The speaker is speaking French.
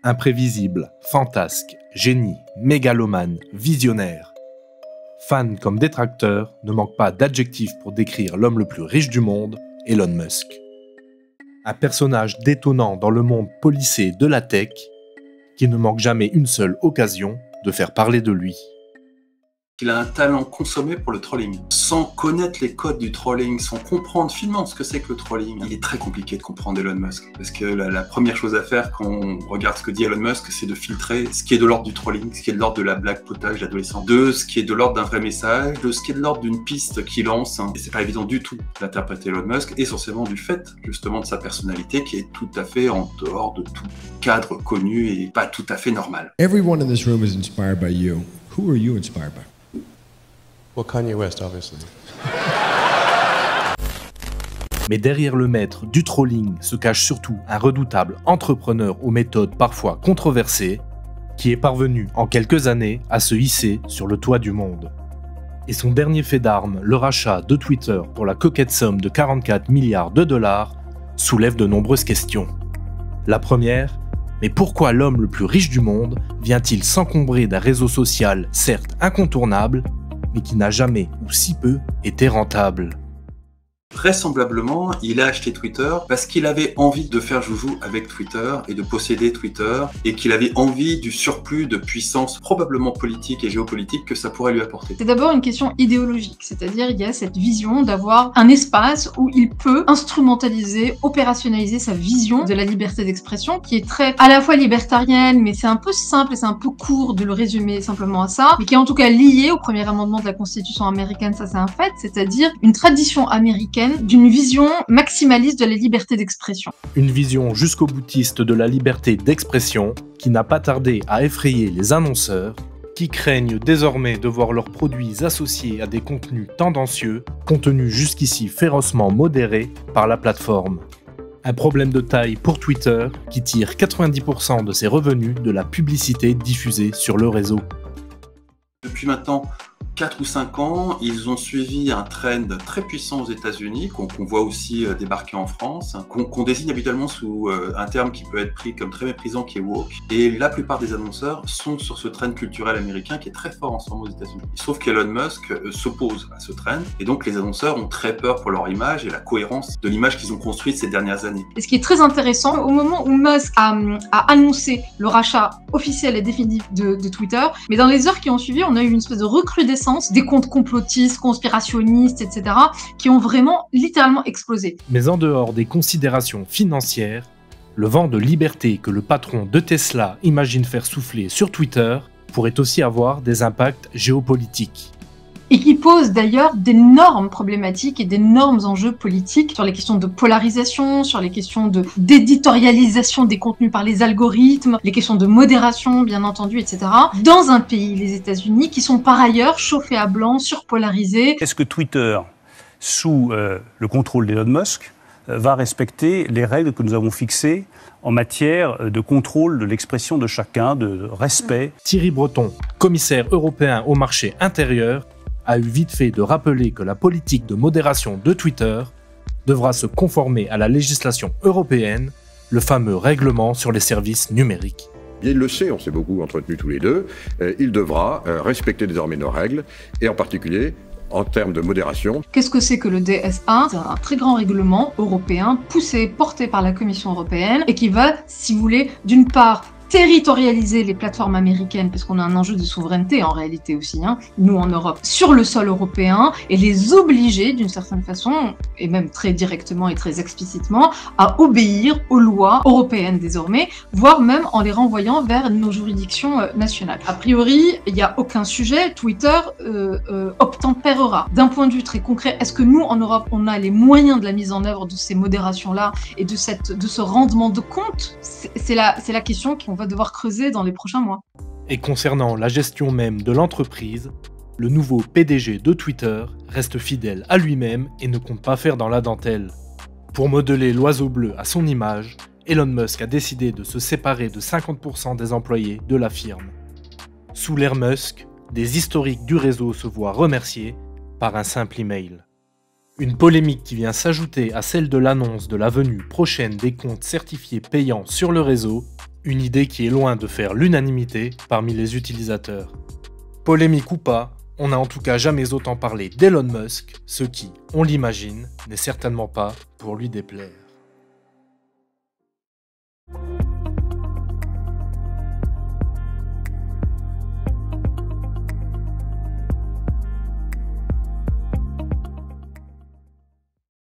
Imprévisible, fantasque, génie, mégalomane, visionnaire. Fans comme détracteurs ne manquent pas d'adjectifs pour décrire l'homme le plus riche du monde, Elon Musk. Un personnage détonnant dans le monde policé de la tech, qui ne manque jamais une seule occasion de faire parler de lui. Il a un talent consommé pour le trolling. Sans connaître les codes du trolling, sans comprendre finement ce que c'est que le trolling, il est très compliqué de comprendre Elon Musk. Parce que la première chose à faire quand on regarde ce que dit Elon Musk, c'est de filtrer ce qui est de l'ordre du trolling, ce qui est de l'ordre de la blague potage d'adolescent, de ce qui est de l'ordre d'un vrai message, de ce qui est de l'ordre d'une piste qu'il lance. Et c'est pas évident du tout d'interpréter Elon Musk, essentiellement du fait justement de sa personnalité qui est tout à fait en dehors de tout cadre connu et pas tout à fait normal. Everyone in this room is inspired by you. Who are you inspired by? Well, Kanye West, obviously. Mais derrière le maître du trolling se cache surtout un redoutable entrepreneur aux méthodes parfois controversées, qui est parvenu en quelques années à se hisser sur le toit du monde. Et son dernier fait d'armes, le rachat de Twitter pour la coquette somme de 44 milliards de dollars, soulève de nombreuses questions. La première, mais pourquoi l'homme le plus riche du monde vient-il s'encombrer d'un réseau social certes incontournable, mais qui n'a jamais, ou si peu, été rentable? Vraisemblablement, il a acheté Twitter parce qu'il avait envie de faire joujou avec Twitter et de posséder Twitter et qu'il avait envie du surplus de puissance probablement politique et géopolitique que ça pourrait lui apporter. C'est d'abord une question idéologique, c'est-à-dire il y a cette vision d'avoir un espace où il peut instrumentaliser, opérationnaliser sa vision de la liberté d'expression qui est très à la fois libertarienne, mais c'est un peu simple et c'est un peu court de le résumer simplement à ça, mais qui est en tout cas lié au premier amendement de la Constitution américaine, ça c'est un fait, c'est-à-dire une tradition américaine d'une vision maximaliste de la liberté d'expression. Une vision jusqu'au boutiste de la liberté d'expression qui n'a pas tardé à effrayer les annonceurs qui craignent désormais de voir leurs produits associés à des contenus tendancieux, contenus jusqu'ici férocement modérés par la plateforme. Un problème de taille pour Twitter qui tire 90% de ses revenus de la publicité diffusée sur le réseau. Depuis maintenant 4 ou 5 ans, ils ont suivi un trend très puissant aux États-Unis, qu'on voit aussi débarquer en France, qu'on désigne habituellement sous un terme qui peut être pris comme très méprisant, qui est woke. Et la plupart des annonceurs sont sur ce trend culturel américain qui est très fort en ce moment aux États-Unis. Sauf qu'Elon Musk s'oppose à ce trend, et donc les annonceurs ont très peur pour leur image et la cohérence de l'image qu'ils ont construite ces dernières années. Et ce qui est très intéressant, au moment où Musk a annoncé le rachat officiel et définitif de Twitter, mais dans les heures qui ont suivi, on a eu une espèce de recrudescence des comptes complotistes, conspirationnistes, etc., qui ont vraiment littéralement explosé. Mais en dehors des considérations financières, le vent de liberté que le patron de Tesla imagine faire souffler sur Twitter pourrait aussi avoir des impacts géopolitiques. Et qui pose d'ailleurs d'énormes problématiques et d'énormes enjeux politiques sur les questions de polarisation, sur les questions d'éditorialisation des contenus par les algorithmes, les questions de modération, bien entendu, etc. Dans un pays, les États-Unis, qui sont par ailleurs chauffés à blanc, surpolarisés. Est-ce que Twitter, sous le contrôle d'Elon Musk, va respecter les règles que nous avons fixées en matière de contrôle de l'expression de chacun, de respect? Thierry Breton, commissaire européen au marché intérieur, a eu vite fait de rappeler que la politique de modération de Twitter devra se conformer à la législation européenne, le fameux règlement sur les services numériques. Il le sait, on s'est beaucoup entretenus tous les deux, il devra respecter désormais nos règles, et en particulier en termes de modération. Qu'est-ce que c'est que le DSA? C'est un très grand règlement européen, porté par la Commission européenne, et qui va, si vous voulez, d'une part, territorialiser les plateformes américaines, parce qu'on a un enjeu de souveraineté en réalité aussi, nous en Europe, sur le sol européen, et les obliger d'une certaine façon, et même très directement et très explicitement, à obéir aux lois européennes désormais, voire même en les renvoyant vers nos juridictions nationales. A priori, il n'y a aucun sujet, Twitter obtempérera. D'un point de vue très concret, est-ce que nous en Europe, on a les moyens de la mise en œuvre de ces modérations-là et de ce rendement de compte? C'est la question qu'on va devoir creuser dans les prochains mois. Et concernant la gestion même de l'entreprise, le nouveau PDG de Twitter reste fidèle à lui-même et ne compte pas faire dans la dentelle. Pour modeler l'oiseau bleu à son image, Elon Musk a décidé de se séparer de 50% des employés de la firme. Sous l'ère Musk, des historiques du réseau se voient remerciés par un simple email. Une polémique qui vient s'ajouter à celle de l'annonce de la venue prochaine des comptes certifiés payants sur le réseau, une idée qui est loin de faire l'unanimité parmi les utilisateurs. Polémique ou pas, on n'a en tout cas jamais autant parlé d'Elon Musk, ce qui, on l'imagine, n'est certainement pas pour lui déplaire.